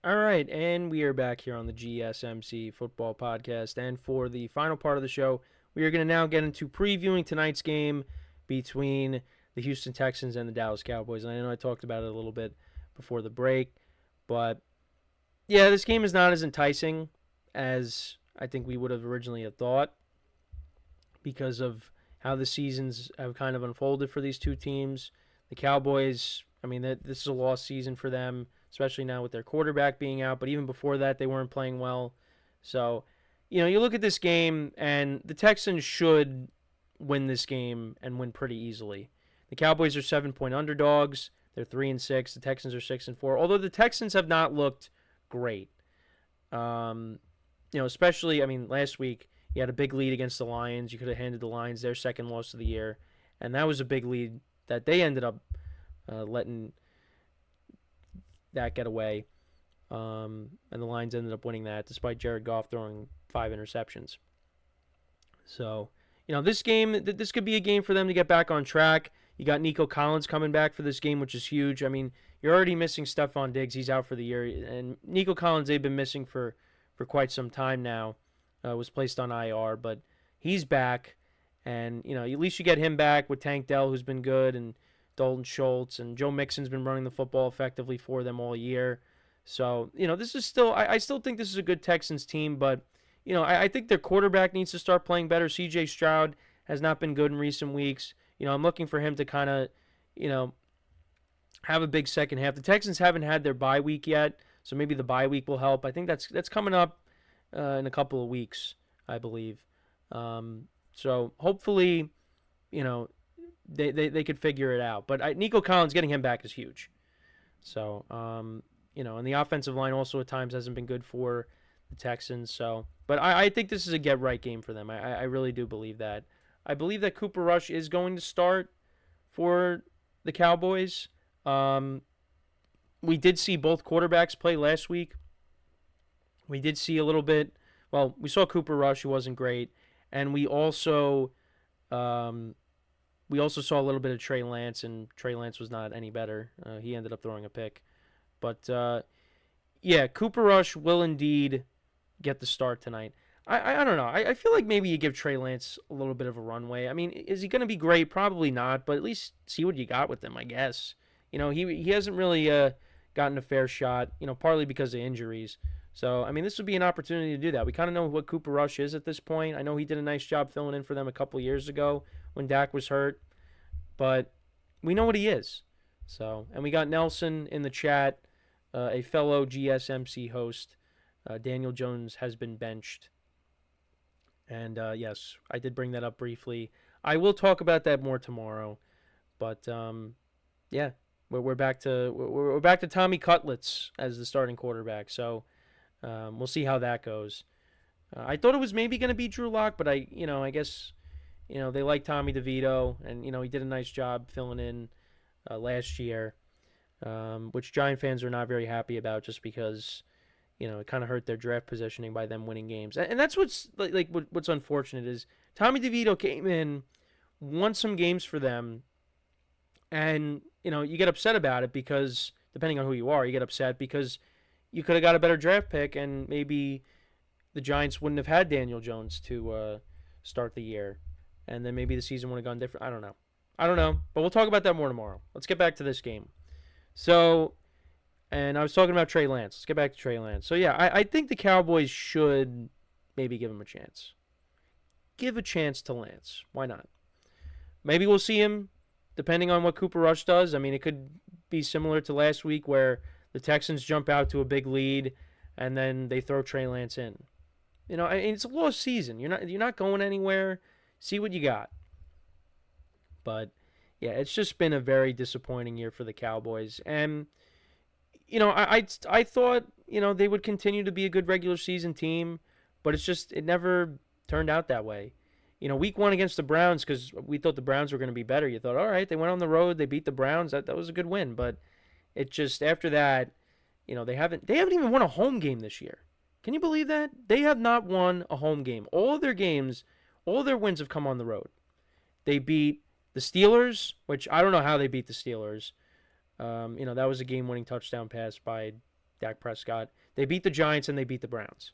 All right, and we are back here on the GSMC Football Podcast. And for the final part of the show, we are going to now get into previewing tonight's game between the Houston Texans and the Dallas Cowboys. And I know I talked about it a little bit before the break, but yeah, this game is not as enticing as I think we would have originally thought because of how the seasons have kind of unfolded for these two teams. The Cowboys, I mean, this is a lost season for them, especially now with their quarterback being out. But even before that, they weren't playing well. So, you look at this game, and the Texans should win this game and win pretty easily. The Cowboys are 7-point underdogs. They're 3-6. The Texans are 6-4. Although the Texans have not looked great. Especially, I mean, last week you had a big lead against the Lions. You could have handed the Lions their second loss of the year, and that was a big lead that they ended up letting that get away. And the Lions ended up winning that despite Jared Goff throwing 5 interceptions. So, this game, this could be a game for them to get back on track. You got Nico Collins coming back for this game, which is huge. I mean, you're already missing Stephon Diggs. He's out for the year. And Nico Collins, they've been missing for quite some time now. Was placed on IR, but he's back. And, at least you get him back with Tank Dell, who's been good, and Dalton Schultz, and Joe Mixon's been running the football effectively for them all year. So, this is still, I still think this is a good Texans team, but, I think their quarterback needs to start playing better. C.J.Stroud has not been good in recent weeks. I'm looking for him to kind of, have a big second half. The Texans haven't had their bye week yet, so maybe the bye week will help. I think that's coming up in a couple of weeks, I believe. So hopefully, they could figure it out. But Nico Collins, getting him back is huge. So, and the offensive line also at times hasn't been good for the Texans. So, but I think this is a get-right game for them. I really do believe that. I believe that Cooper Rush is going to start for the Cowboys. We did see both quarterbacks play last week. We did see a little bit. Well, we saw Cooper Rush, who wasn't great, and we also saw a little bit of Trey Lance, and Trey Lance was not any better. He ended up throwing a pick. But, Cooper Rush will indeed get the start tonight. I don't know. I feel like maybe you give Trey Lance a little bit of a runway. I mean, is he going to be great? Probably not, but at least see what you got with him, I guess. He hasn't really gotten a fair shot, partly because of injuries. So, I mean, this would be an opportunity to do that. We kind of know what Cooper Rush is at this point. I know he did a nice job filling in for them a couple years ago when Dak was hurt, but we know what he is. So, and we got Nelson in the chat, a fellow GSMC host. Daniel Jones has been benched. And yes, I did bring that up briefly. I will talk about that more tomorrow. But yeah, we're back to Tommy Cutlets as the starting quarterback. So we'll see how that goes. I thought it was maybe going to be Drew Lock, but I guess they like Tommy DeVito, and he did a nice job filling in last year, which Giant fans are not very happy about, just because it kind of hurt their draft positioning by them winning games. And that's what's what's unfortunate is Tommy DeVito came in, won some games for them, and you get upset about it because depending on who you are, you get upset because you could have got a better draft pick, and maybe the Giants wouldn't have had Daniel Jones to start the year, and then maybe the season would have gone different. I don't know, but we'll talk about that more tomorrow. Let's get back to this game. So, and I was talking about Trey Lance. Let's get back to Trey Lance. So, yeah, I think the Cowboys should maybe give him a chance. Give a chance to Lance. Why not? Maybe we'll see him depending on what Cooper Rush does. I mean, it could be similar to last week where the Texans jump out to a big lead and then they throw Trey Lance in. It's a lost season. You're not going anywhere. See what you got. But yeah, it's just been a very disappointing year for the Cowboys. And I thought they would continue to be a good regular season team, but it never turned out that way. Week 1 against the Browns, because we thought the Browns were going to be better. You thought, all right, they went on the road, they beat the Browns. That was a good win. But it just, after that, they haven't even won a home game this year. Can you believe that? They have not won a home game. All their wins have come on the road. They beat the Steelers, which I don't know how they beat the Steelers. That was a game-winning touchdown pass by Dak Prescott. They beat the Giants and they beat the Browns.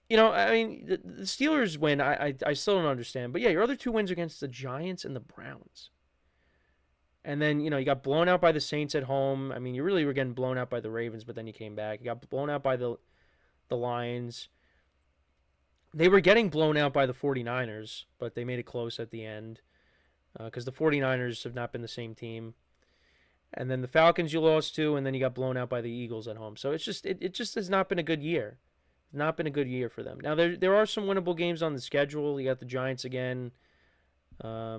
You know, I mean, the Steelers win. I still don't understand. But yeah, your other two wins against the Giants and the Browns. And then, you know, you got blown out by the Saints at home. I mean, you really were getting blown out by the Ravens, but then you came back. You got blown out by the Lions. They were getting blown out by the 49ers, but they made it close at the end because the 49ers have not been the same team. And then the Falcons you lost to, and then you got blown out by the Eagles at home. So it's just it just has not been a good year. Not been a good year for them. Now there are some winnable games on the schedule. You got the Giants again. I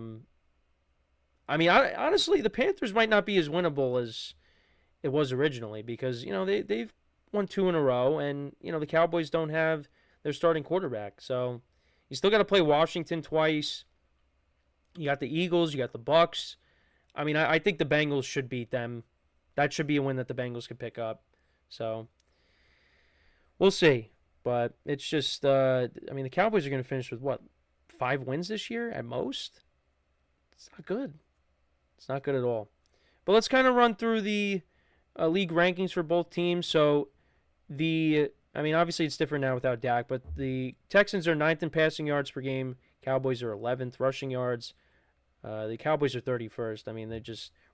mean, honestly, the Panthers might not be as winnable as it was originally because you know they've won 2 in a row, and you know the Cowboys don't have their starting quarterback. So you still got to play Washington twice. You got the Eagles. You got the Bucks. I mean, I think the Bengals should beat them. That should be a win that the Bengals could pick up. So we'll see. But it's just, I mean, the Cowboys are going to finish with what, 5 wins this year at most? It's not good. It's not good at all. But let's kind of run through the league rankings for both teams. So I mean, obviously it's different now without Dak, but the Texans are 9th in passing yards per game. Cowboys are 11th rushing yards. The Cowboys are 31st. I mean,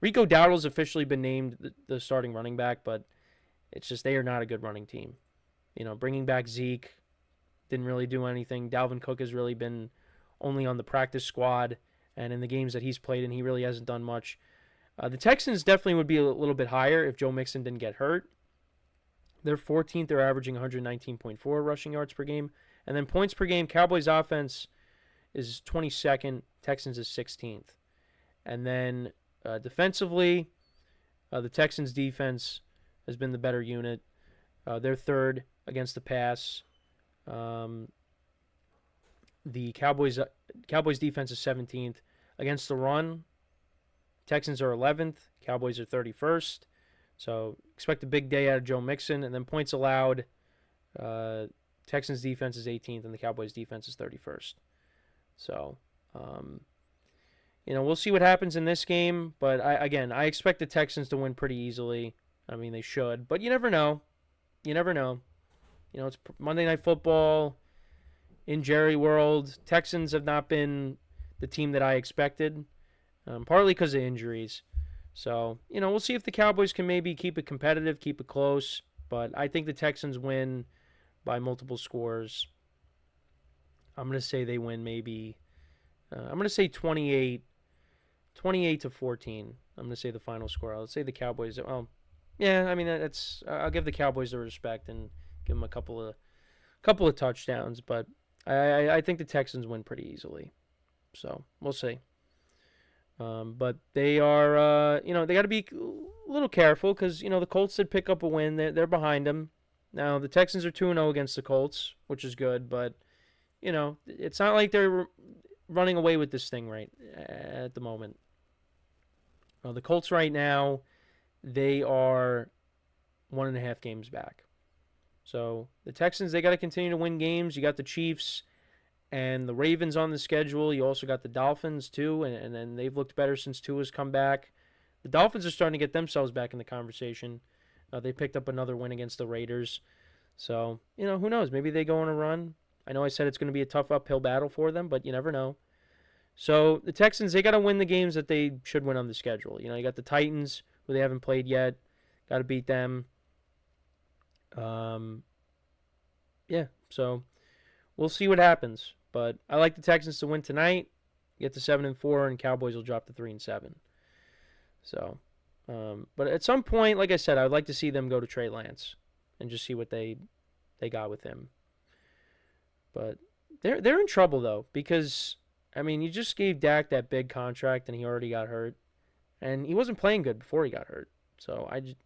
Rico Dowdle's officially been named the starting running back, but it's just they are not a good running team. You know, bringing back Zeke didn't really do anything. Dalvin Cook has really been only on the practice squad, and in the games that he's played in, he really hasn't done much. The Texans definitely would be a little bit higher if Joe Mixon didn't get hurt. They're 14th. They're averaging 119.4 rushing yards per game. And then points per game, Cowboys offense is 22nd. Texans is 16th. And then defensively, the Texans defense has been the better unit. They're 3rd against the pass. The Cowboys defense is 17th. Against the run, Texans are 11th. Cowboys are 31st. So expect a big day out of Joe Mixon. And then points allowed, Texans defense is 18th and the Cowboys defense is 31st. So, you know, we'll see what happens in this game. But I expect the Texans to win pretty easily. I mean, they should. But you never know. You never know. You know, it's Monday Night Football in Jerry World. Texans have not been the team that I expected, partly because of injuries. So, you know, we'll see if the Cowboys can maybe keep it competitive, keep it close. But I think the Texans win by multiple scores. I'm going to say they win maybe, I'm going to say 28 to 14. I'm going to say the final score. I'll say the Cowboys, yeah, I mean, I'll give the Cowboys the respect and give them a couple of touchdowns. But I think the Texans win pretty easily. So, we'll see. But they are, you know, they got to be a little careful because, you know, the Colts did pick up a win. They're behind them. Now, the Texans are 2-0 against the Colts, which is good. But, you know, it's not like they're running away with this thing right at the moment. The Colts right now, they are 1.5 games back. So the Texans, they got to continue to win games. You got the Chiefs and the Ravens on the schedule. You also got the Dolphins, too, and then they've looked better since Tua's come back. The Dolphins are starting to get themselves back in the conversation. They picked up another win against the Raiders. So, you know, who knows? Maybe they go on a run. I know I said it's going to be a tough uphill battle for them, but you never know. So the Texans, they got to win the games that they should win on the schedule. You know, you got the Titans, who they haven't played yet. Got to beat them. Yeah, so we'll see what happens. But I like the Texans to win tonight, get to 7-4, and Cowboys will drop to 3-7. So, but at some point, like I said, I would like to see them go to Trey Lance and just see what they got with him. But they're in trouble though because I mean you just gave Dak that big contract and he already got hurt, and he wasn't playing good before he got hurt. So I just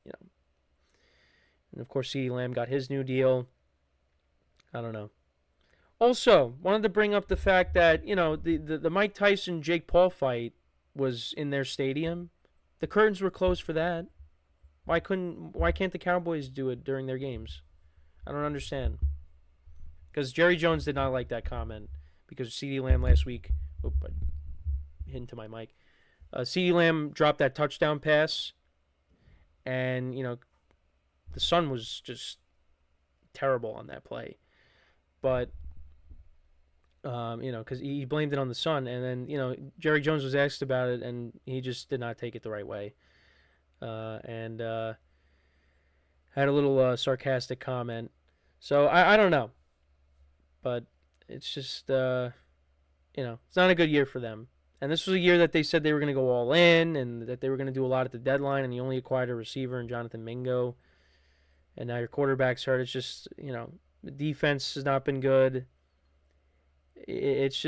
and of course CeeDee Lamb got his new deal. I don't know. Also, wanted to bring up the fact that, you know, the Mike Tyson Jake Paul fight was in their stadium. The curtains were closed for that. Why can't the Cowboys do it during their games? I don't understand. Because Jerry Jones did not like that comment because CeeDee Lamb last week, I hit into my mic. CeeDee Lamb dropped that touchdown pass, and, you know, the sun was just terrible on that play. But because he blamed it on the sun, and then Jerry Jones was asked about it, and he just did not take it the right way, and had a little sarcastic comment. So I don't know, but it's just it's not a good year for them. And this was a year that they said they were going to go all in, and that they were going to do a lot at the deadline, and you only acquired a receiver in Jonathan Mingo, and now your quarterback's hurt. It's just the defense has not been good. It's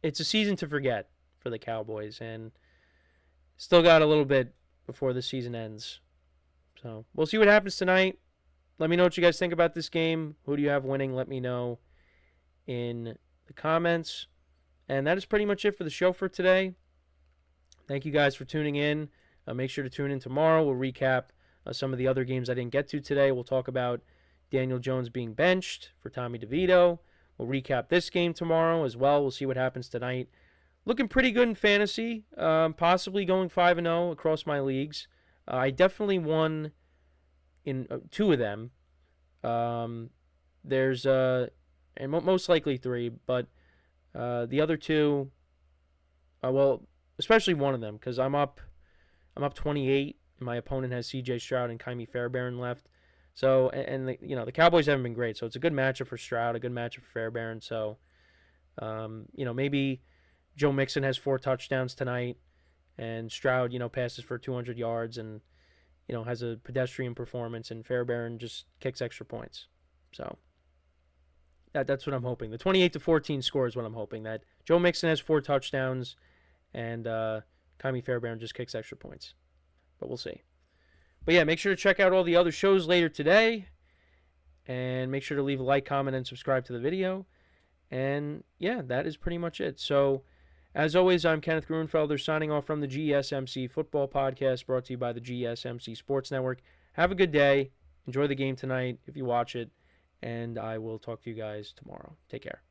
a season to forget for the Cowboys, and still got a little bit before the season ends. So we'll see what happens tonight. Let me know what you guys think about this game. Who do you have winning? Let me know in the comments. And that is pretty much it for the show for today. Thank you guys for tuning in. Make sure to tune in tomorrow. We'll recap some of the other games I didn't get to today. We'll talk about Daniel Jones being benched for Tommy DeVito. We'll recap this game tomorrow as well. We'll see what happens tonight. Looking pretty good in fantasy. Possibly going 5-0 across my leagues. I definitely won in 2 of them. There's and most likely 3, but the other 2, especially one of them, because I'm up 28, and my opponent has C.J.Stroud and Kymie Fairbairn left. So, and the Cowboys haven't been great, so it's a good matchup for Stroud, a good matchup for Fairbairn. So, maybe Joe Mixon has 4 touchdowns tonight, and Stroud, passes for 200 yards and, has a pedestrian performance, and Fairbairn just kicks extra points. So, that's what I'm hoping. The 28-14 score is what I'm hoping. That Joe Mixon has 4 touchdowns, and Kymie Fairbairn just kicks extra points. But we'll see. But yeah, make sure to check out all the other shows later today. And make sure to leave a like, comment, and subscribe to the video. And yeah, that is pretty much it. So, as always, I'm Kenneth Grunfelder signing off from the GSMC Football Podcast, brought to you by the GSMC Sports Network. Have a good day. Enjoy the game tonight if you watch it. And I will talk to you guys tomorrow. Take care.